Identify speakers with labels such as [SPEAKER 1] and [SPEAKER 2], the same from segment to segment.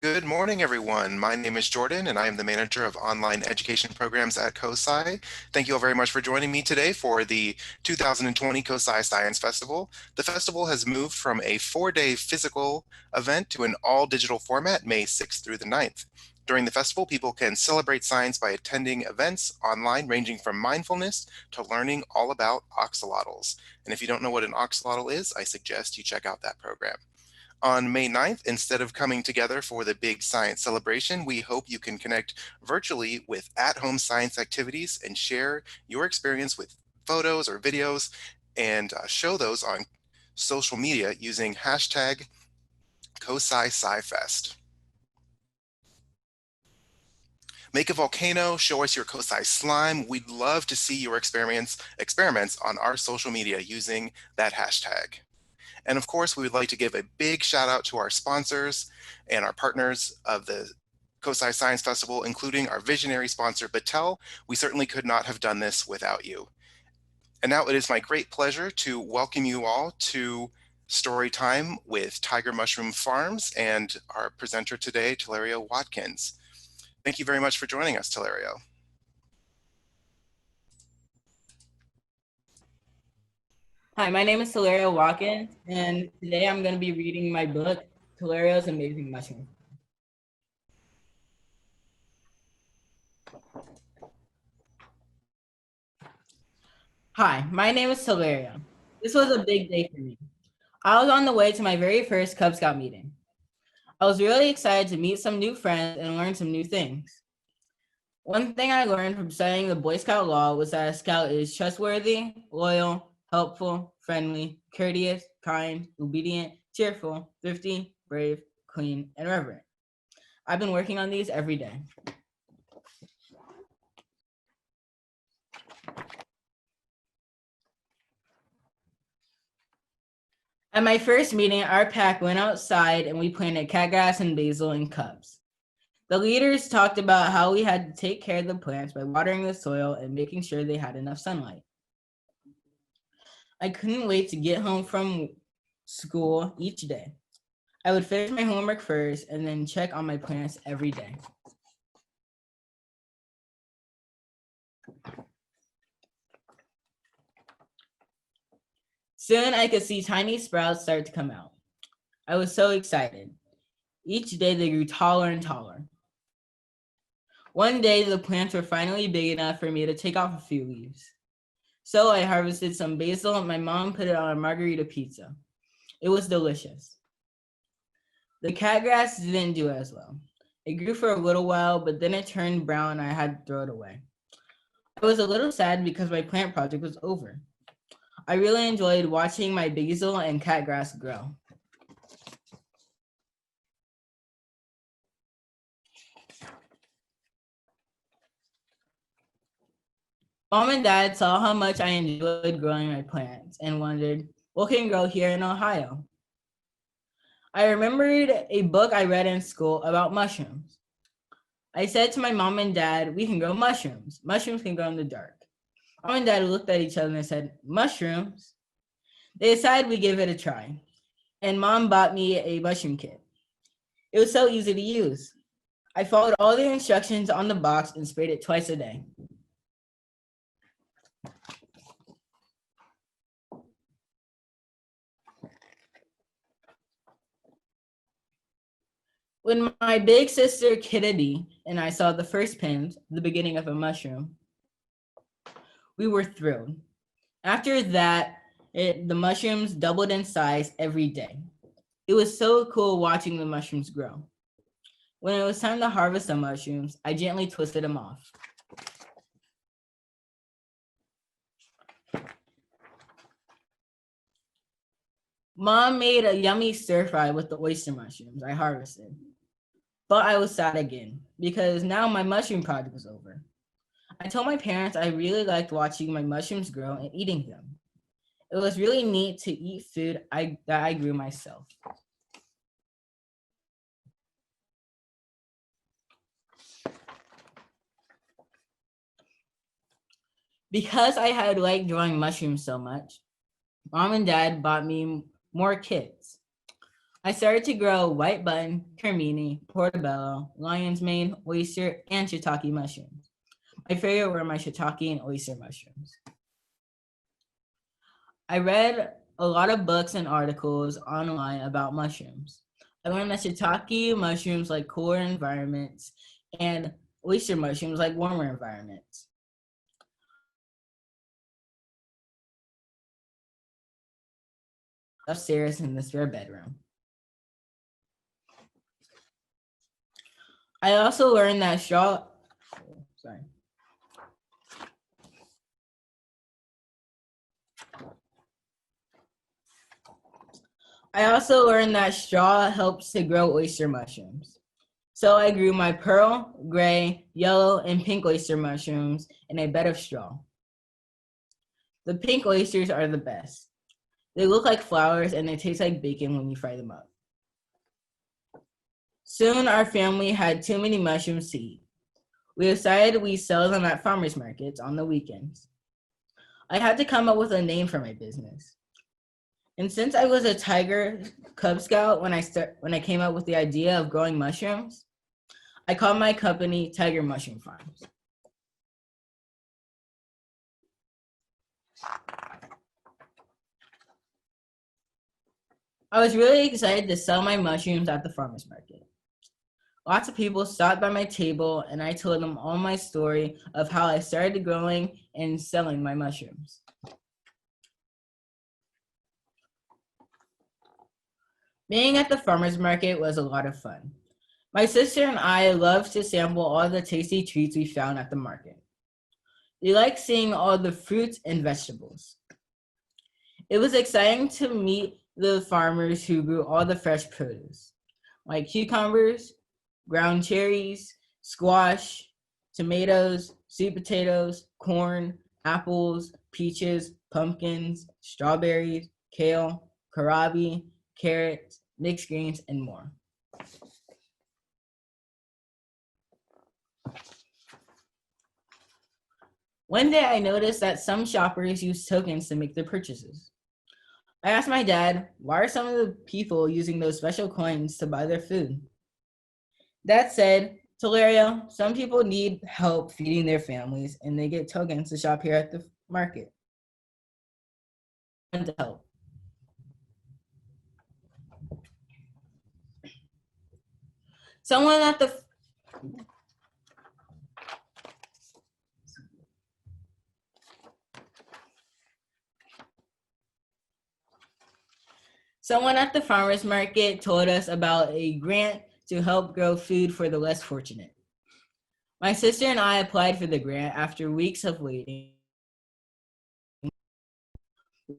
[SPEAKER 1] Good morning, everyone. My name is Jordan, and I am the manager of online education programs at COSI. Thank you all very much for joining me today for the 2020 COSI Science Festival. The festival has moved from a 4-day physical event to an all-digital format May 6th through the 9th. During the festival, people can celebrate science by attending events online ranging from mindfulness to learning all about axolotls. And if you don't know what an axolotl is, I suggest you check out that program. On May 9th, instead of coming together for the big science celebration, we hope you can connect virtually with at-home science activities and share your experience with photos or videos and show those on social media using hashtag COSI Make a volcano, show us your COSI slime. We'd love to see your experiments on our social media using that hashtag. And of course, we would like to give a big shout out to our sponsors and our partners of the COSI Science Festival, including our visionary sponsor, Battelle. We certainly could not have done this without you. And now it is my great pleasure to welcome you all to Story Time with Tiger Mushroom Farms and our presenter today, Telerio Watkins. Thank you very much for joining us, Telerio.
[SPEAKER 2] Hi, my name is Telerio Watkins, and today I'm going to be reading my book, Telerio's Amazing Mushroom. Hi, my name is Telerio. This was a big day for me. I was on the way to my very first Cub Scout meeting. I was really excited to meet some new friends and learn some new things. One thing I learned from studying the Boy Scout law was that a scout is trustworthy, loyal, helpful, friendly, courteous, kind, obedient, cheerful, thrifty, brave, clean, and reverent. I've been working on these every day. At my first meeting, our pack went outside and we planted catgrass and basil in cups. The leaders talked about how we had to take care of the plants by watering the soil and making sure they had enough sunlight. I couldn't wait to get home from school each day. I would finish my homework first and then check on my plants every day. Soon I could see tiny sprouts start to come out. I was so excited. Each day they grew taller and taller. One day the plants were finally big enough for me to take off a few leaves. So I harvested some basil and my mom put it on a margarita pizza. It was delicious. The catgrass didn't do as well. It grew for a little while, but then it turned brown and I had to throw it away. I was a little sad because my plant project was over. I really enjoyed watching my basil and catgrass grow. Mom and Dad saw how much I enjoyed growing my plants and wondered, what can grow here in Ohio? I remembered a book I read in school about mushrooms. I said to my mom and dad, we can grow mushrooms. Mushrooms can grow in the dark. Mom and dad looked at each other and said, mushrooms? They decided we give it a try. And mom bought me a mushroom kit. It was so easy to use. I followed all the instructions on the box and sprayed it twice a day. When my big sister Kennedy and I saw the first pins, the beginning of a mushroom, we were thrilled. After that, the mushrooms doubled in size every day. It was so cool watching the mushrooms grow. When it was time to harvest the mushrooms, I gently twisted them off. Mom made a yummy stir fry with the oyster mushrooms I harvested. But I was sad again because now my mushroom project was over. I told my parents I really liked watching my mushrooms grow and eating them. It was really neat to eat food that I grew myself. Because I had liked growing mushrooms so much, Mom and Dad bought me more kits. I started to grow white button, carmine, portobello, lion's mane, oyster, and shiitake mushrooms. My favorite were my shiitake and oyster mushrooms. I read a lot of books and articles online about mushrooms. I learned that shiitake mushrooms like cooler environments and oyster mushrooms like warmer environments. Upstairs in the spare bedroom. I also learned that straw, sorry. I also learned that straw helps to grow oyster mushrooms. So I grew my pearl, gray, yellow, and pink oyster mushrooms in a bed of straw. The pink oysters are the best. They look like flowers and they taste like bacon when you fry them up. Soon our family had too many mushrooms to eat. We decided we'd sell them at farmers markets on the weekends. I had to come up with a name for my business. And since I was a Tiger Cub Scout when I came up with the idea of growing mushrooms, I called my company Tiger Mushroom Farms. I was really excited to sell my mushrooms at the farmers market. Lots of people stopped by my table and I told them all my story of how I started growing and selling my mushrooms. Being at the farmers market was a lot of fun. My sister and I loved to sample all the tasty treats we found at the market. We liked seeing all the fruits and vegetables. It was exciting to meet the farmers who grew all the fresh produce, like cucumbers, ground cherries, squash, tomatoes, sweet potatoes, corn, apples, peaches, pumpkins, strawberries, kale, kohlrabi, carrots, mixed greens, and more. One day I noticed that some shoppers use tokens to make their purchases. I asked my dad, why are some of the people using those special coins to buy their food? Dad said, Telerio, some people need help feeding their families and they get tokens to shop here at the market. To help. Someone at the farmer's market told us about a grant to help grow food for the less fortunate. My sister and I applied for the grant after weeks of waiting.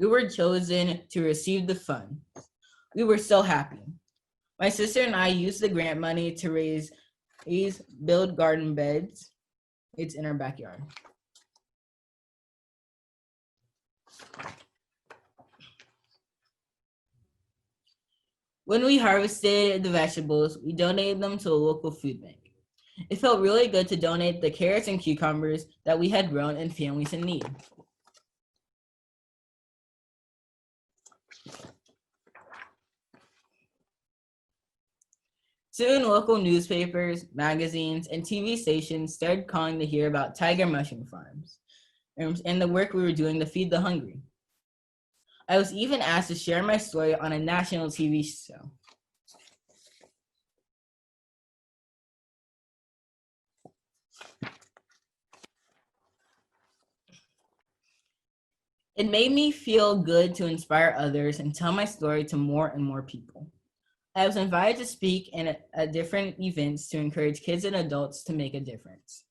[SPEAKER 2] We were chosen to receive the funds. We were so happy. My sister and I used the grant money to build garden beds. It's in our backyard. When we harvested the vegetables, we donated them to a local food bank. It felt really good to donate the carrots and cucumbers that we had grown in families in need. Soon, local newspapers, magazines, and TV stations started calling to hear about Tiger Mushroom Farms and the work we were doing to feed the hungry. I was even asked to share my story on a national TV show. It made me feel good to inspire others and tell my story to more and more people. I was invited to speak at different events to encourage kids and adults to make a difference.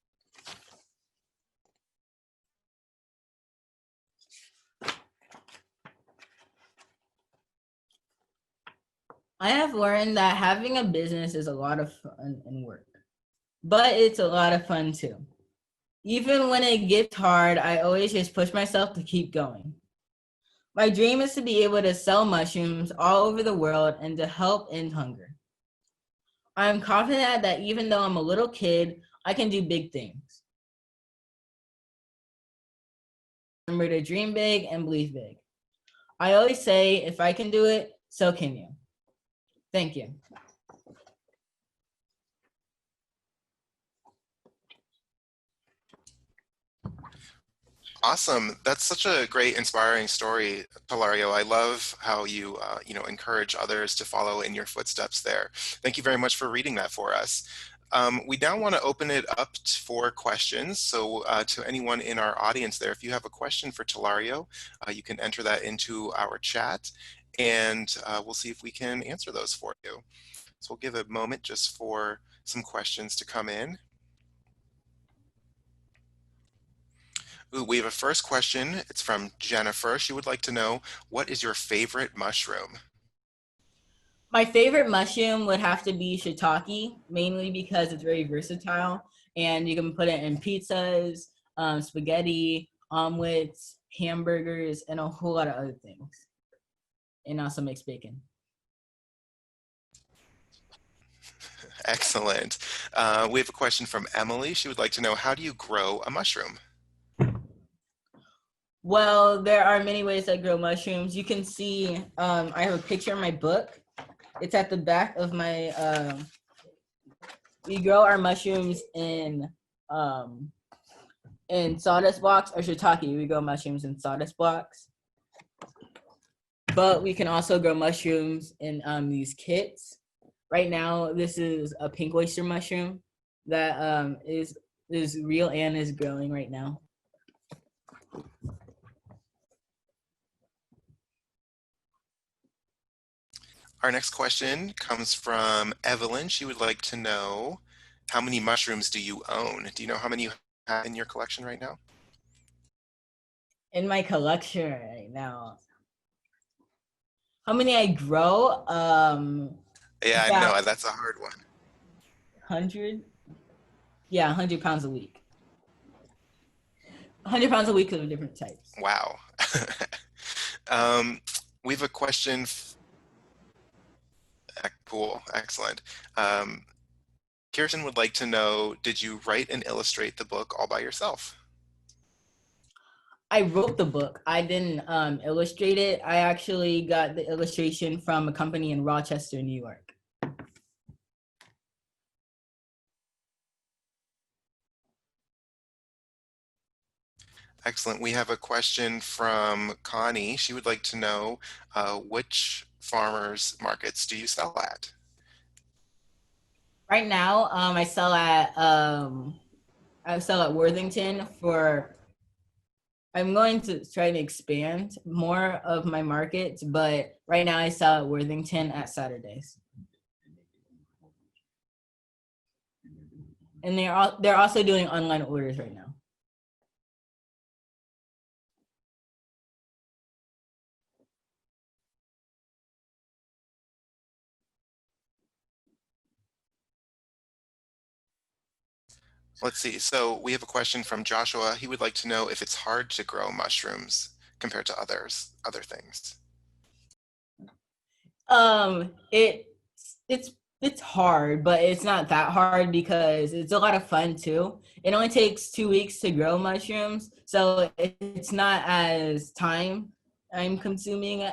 [SPEAKER 2] I have learned that having a business is a lot of fun and work, but it's a lot of fun too. Even when it gets hard, I always just push myself to keep going. My dream is to be able to sell mushrooms all over the world and to help end hunger. I'm confident that even though I'm a little kid, I can do big things. Remember to dream big and believe big. I always say, if I can do it, so can you. Thank you.
[SPEAKER 1] Awesome. That's such a great, inspiring story, Talario. I love how you, encourage others to follow in your footsteps there. Thank you very much for reading that for us. We now want to open it up for questions. So to anyone in our audience there, if you have a question for Talario, you can enter that into our chat and we'll see if we can answer those for you. So we'll give a moment just for some questions to come in. Ooh, we have a first question. It's from Jennifer. She would like to know, what is your favorite mushroom?
[SPEAKER 2] My favorite mushroom would have to be shiitake, mainly because it's very versatile and you can put it in pizzas, spaghetti, omelets, hamburgers, and a whole lot of other things. And also mixed bacon.
[SPEAKER 1] Excellent. We have a question from Emily. She would like to know, how do you grow a mushroom?
[SPEAKER 2] Well, there are many ways I grow mushrooms. You can see, I have a picture in my book. It's at the back of my, we grow our mushrooms in sawdust blocks or shiitake. We grow mushrooms in sawdust blocks. But we can also grow mushrooms in these kits. Right now, this is a pink oyster mushroom that is real and is growing right now.
[SPEAKER 1] Our next question comes from Evelyn. She would like to know, how many mushrooms do you own? Do you know how many you have in your collection right now?
[SPEAKER 2] In my collection right now, how many I grow?
[SPEAKER 1] Yeah, I
[SPEAKER 2] About
[SPEAKER 1] know, that's a hard one.
[SPEAKER 2] 100. Yeah, 100 pounds a week. 100 pounds a week of different types.
[SPEAKER 1] Wow. We have a question. Cool, excellent. Kirsten would like to know, did you write and illustrate the book all by yourself?
[SPEAKER 2] I wrote the book. I didn't illustrate it. I actually got the illustration from a company in Rochester, New York.
[SPEAKER 1] Excellent. We have a question from Connie. She would like to know, which farmers markets do you sell at?
[SPEAKER 2] Right now, I sell at Worthington for. I'm going to try to expand more of my markets, but right now I sell at Worthington at Saturdays. And they're also doing online orders right now.
[SPEAKER 1] Let's see. So we have a question from Joshua. He would like to know if it's hard to grow mushrooms compared to other things.
[SPEAKER 2] It it's hard, but it's not that hard because it's a lot of fun too. It only takes 2 weeks to grow mushrooms, so it's not as time consuming,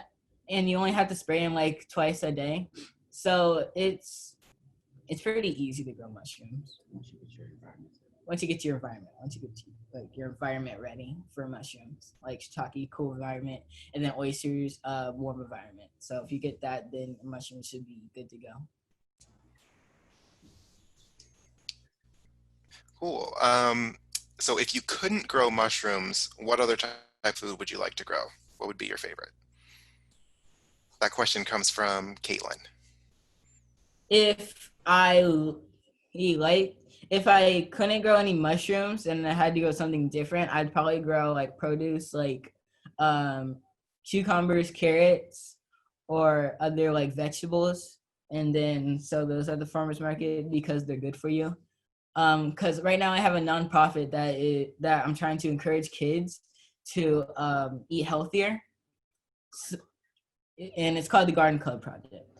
[SPEAKER 2] and you only have to spray them like twice a day. So it's pretty easy to grow mushrooms once you get to your environment. Once you get to like your environment ready for mushrooms, like shiitake, cool environment, and then oysters, warm environment. So if you get that, then mushrooms should be good to go.
[SPEAKER 1] Cool. So if you couldn't grow mushrooms, what other type of food would you like to grow? What would be your favorite? That question comes from Caitlin.
[SPEAKER 2] If I like if I couldn't grow any mushrooms and I had to grow something different, I'd probably grow like produce like um cucumbers, carrots, or other like vegetables, and then so those are the farmers market because they're good for you. Because right now I have a nonprofit that I'm trying to encourage kids to eat healthier, and it's called the Garden Club Project.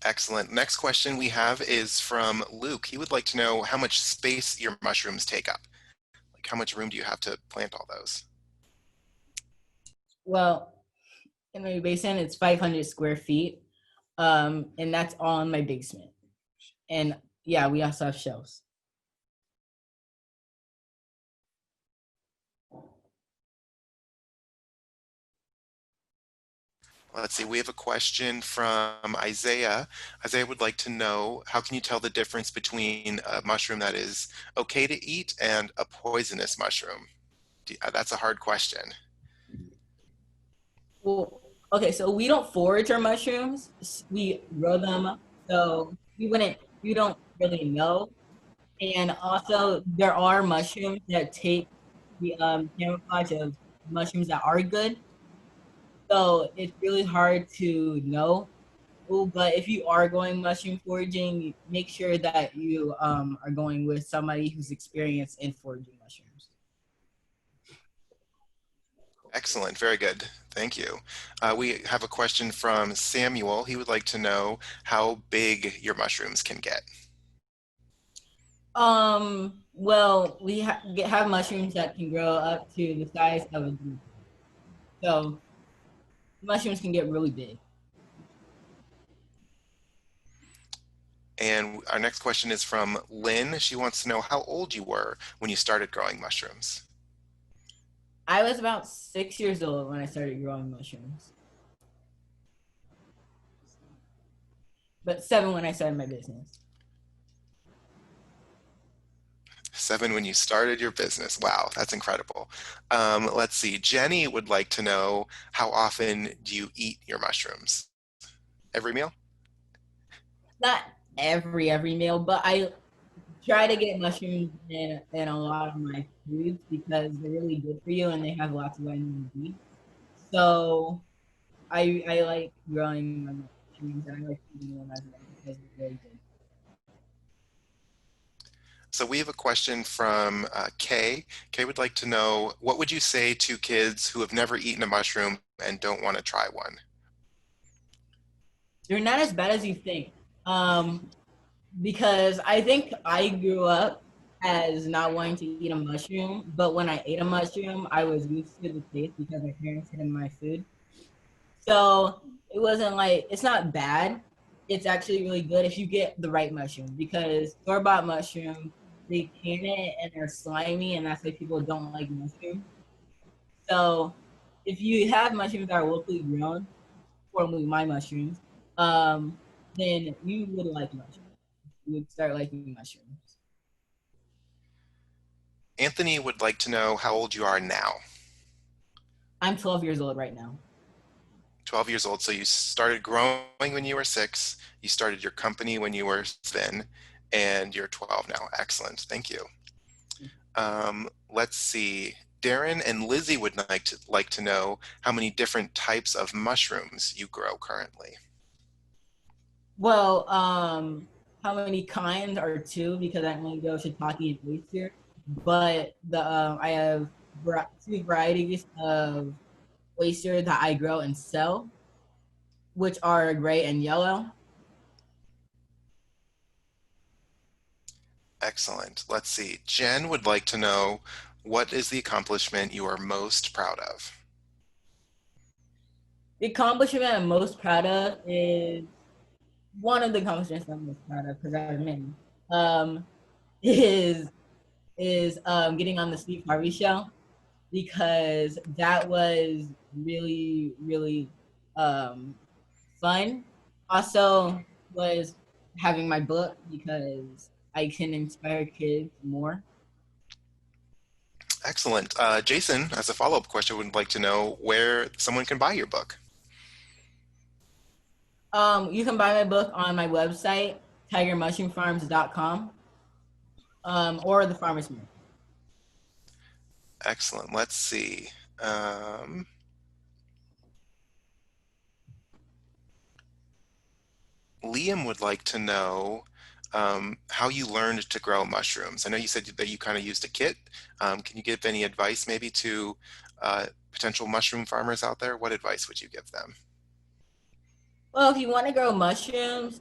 [SPEAKER 1] Excellent. Next question we have is from Luke. He would like to know how much space your mushrooms take up. Like, how much room do you have to plant all those?
[SPEAKER 2] Well, in my basement. It's 500 square feet, and that's all in my basement. And yeah, we also have shelves.
[SPEAKER 1] Let's see, we have a question from Isaiah. Isaiah would like to know, how can you tell the difference between a mushroom that is okay to eat and a poisonous mushroom? That's a hard question.
[SPEAKER 2] Well, okay, so we don't forage our mushrooms. We grow them. So we don't really know. And also there are mushrooms that take the camouflage of mushrooms that are good. So it's really hard to know. Oh, but if you are going mushroom foraging, make sure that you are going with somebody who's experienced in foraging mushrooms.
[SPEAKER 1] Excellent, very good. Thank you. We have a question from Samuel. He would like to know how big your mushrooms can get.
[SPEAKER 2] Well, we have mushrooms that can grow up to the size of a Greek. So mushrooms can get really big.
[SPEAKER 1] And our next question is from Lynn. She wants to know how old you were when you started growing mushrooms.
[SPEAKER 2] I was about 6 years old when I started growing mushrooms, but 7 when I started my business.
[SPEAKER 1] 7 when you started your business. Wow, that's incredible. Let's see. Jenny would like to know, how often do you eat your mushrooms? Every meal?
[SPEAKER 2] Not every meal, but I try to get mushrooms in a lot of my foods because they're really good for you and they have lots of vitamin D. So I like growing my mushrooms and I like eating them as well because they're very good.
[SPEAKER 1] So we have a question from Kay. Kay would like to know, what would you say to kids who have never eaten a mushroom and don't want to try one?
[SPEAKER 2] They're not as bad as you think. Um, because I think I grew up as not wanting to eat a mushroom, but when I ate a mushroom, I was used to the taste because my parents hid in my food. So it wasn't like it's not bad. It's actually really good if you get the right mushroom because store-bought mushrooms, they can it and they're slimy, and that's why people don't like mushrooms. So if you have mushrooms that are locally grown, formerly my mushrooms, um, then you would like mushrooms. You would start liking mushrooms.
[SPEAKER 1] Anthony would like to know how old you are now.
[SPEAKER 2] I'm 12 years old right now.
[SPEAKER 1] 12 years old. So you started growing when you were 6. You started your company when you were 7, and you're 12 now. Excellent. Thank you. Let's see. Darren and Lizzie would like to know how many different types of mushrooms you grow currently.
[SPEAKER 2] Well, how many kinds are two because I only go shiitake and oyster, but the I have two varieties of oyster that I grow and sell, which are gray and yellow.
[SPEAKER 1] Excellent. Let's see. Jen would like to know, what is the accomplishment you are most proud of?
[SPEAKER 2] The accomplishment I'm most proud of is one of the accomplishments I'm most proud of because I have many. Um, is getting on the Steve Harvey show because that was really um, fun. Also, was having my book because I can inspire kids more.
[SPEAKER 1] Excellent. Jason, as a follow-up question, would like to know where someone can buy your book.
[SPEAKER 2] You can buy my book on my website, tigermushroomfarms.com, or the Farmer's Market.
[SPEAKER 1] Excellent. Let's see. Um, Liam would like to know how you learned to grow mushrooms. I know you said that you kind of used a kit. Can you give any advice maybe to potential mushroom farmers out there? What advice would you give them?
[SPEAKER 2] Well, if you want to grow mushrooms,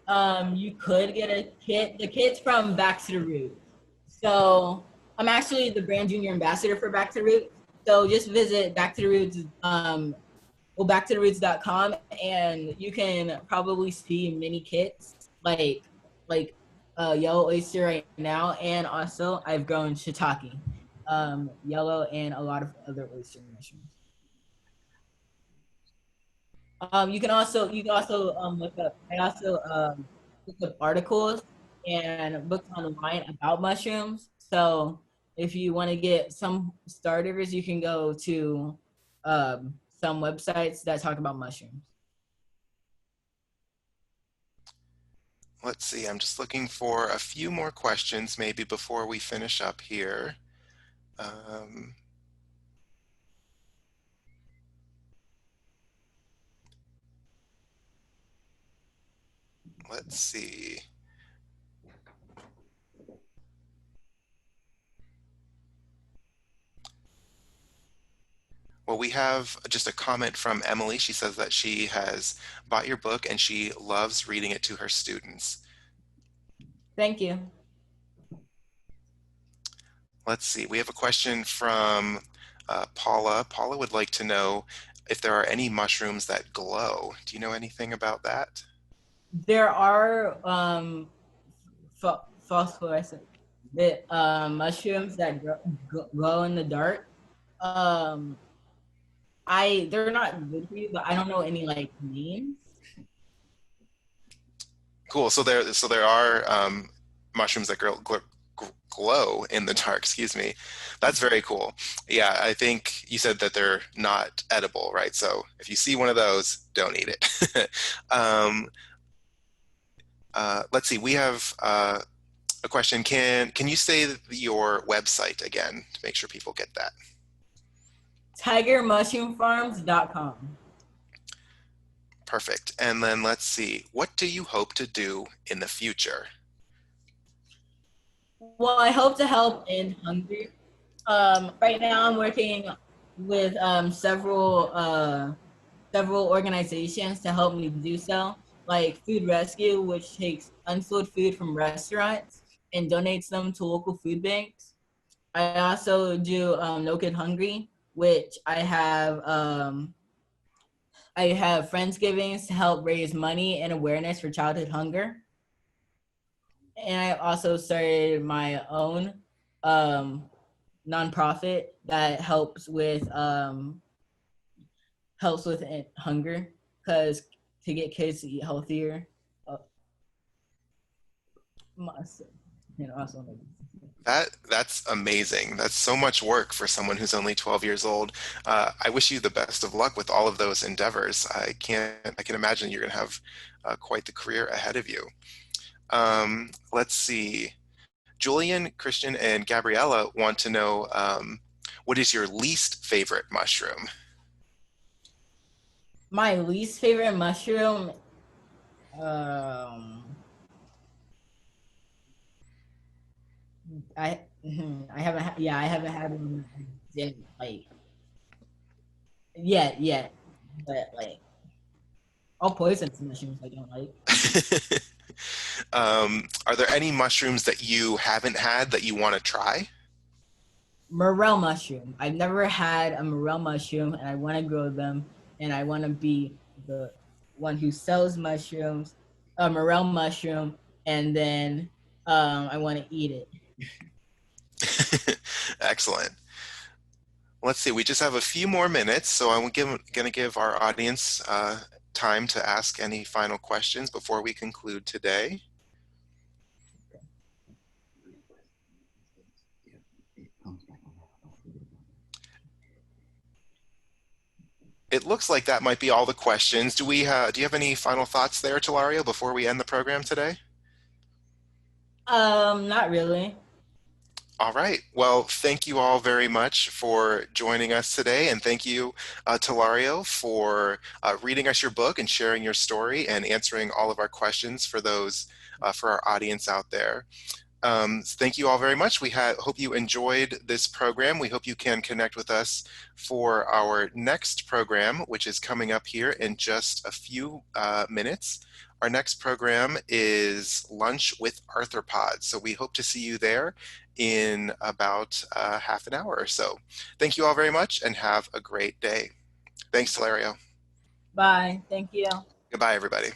[SPEAKER 2] you could get a kit. The kit's from Back to the Roots. So I'm actually the brand junior ambassador for Back to the Roots. So just visit Back to the Roots go back to theroots.com and you can probably see mini kits like yellow oyster right now, and also I've grown shiitake, yellow, and a lot of other oyster mushrooms. You can also look up. I also look up articles and books online about mushrooms. So if you want to get some starters, you can go to some websites that talk about mushrooms.
[SPEAKER 1] Let's see, I'm just looking for a few more questions maybe before we finish up here. Um, let's see. Well, we have just a comment from Emily. She says that she has bought your book and she loves reading it to her students.
[SPEAKER 2] Thank you.
[SPEAKER 1] Let's see, we have a question from Paula. Paula would like to know if there are any mushrooms that glow. Do you know anything about that?
[SPEAKER 2] There are phosphorescent mushrooms that glow in the dark. Um, they're not good for you, but I don't know any like names.
[SPEAKER 1] Cool. So there are mushrooms that glow in the dark. Excuse me. That's very cool. Yeah, I think you said that they're not edible, right? So if you see one of those, don't eat it. um, let's see. We have a question. Can you say your website again to make sure people get that?
[SPEAKER 2] Tigermushroomfarms.com.
[SPEAKER 1] Perfect. And then let's see. What do you hope to do in the future?
[SPEAKER 2] Well, I hope to help in Hungary. Right now, I'm working with several organizations to help me do so, like Food Rescue, which takes unsold food from restaurants and donates them to local food banks. I also do No Kid Hungry, which I have Friendsgivings to help raise money and awareness for childhood hunger. And I also started my own um, nonprofit that helps with hunger, because to get kids to eat healthier, uh, must, also
[SPEAKER 1] That's amazing. That's so much work for someone who's only 12 years old. I wish you the best of luck with all of those endeavors. I can imagine you're going to have quite the career ahead of you. Let's see. Julian, Christian, and Gabriella want to know what is your least favorite mushroom?
[SPEAKER 2] my least favorite mushroom. Um, I haven't yeah, I haven't had one that I didn't like yet, but like all poisonous mushrooms I don't like.
[SPEAKER 1] Are there any mushrooms that you haven't had that you want to try?
[SPEAKER 2] Morel mushroom. I've never had a morel mushroom, and I want to grow them, and I want to be the one who sells mushrooms, a morel mushroom, and then I want to eat it.
[SPEAKER 1] Excellent. Let's see, we just have a few more minutes, so I'm going to give our audience time to ask any final questions before we conclude today. It looks like that might be all the questions. Do you have any final thoughts there, Talario, before we end the program today?
[SPEAKER 2] Not really.
[SPEAKER 1] All right. Well, thank you all very much for joining us today. And thank you, Talario, for reading us your book and sharing your story and answering all of our questions for for our audience out there. Thank you all very much. Hope you enjoyed this program. We hope you can connect with us for our next program, which is coming up here in just a few minutes. Our next program is Lunch with Arthropods. So we hope to see you there in about half an hour or so. Thank you all very much and have a great day. Thanks, Hilario.
[SPEAKER 2] Bye. Thank you.
[SPEAKER 1] Goodbye, everybody.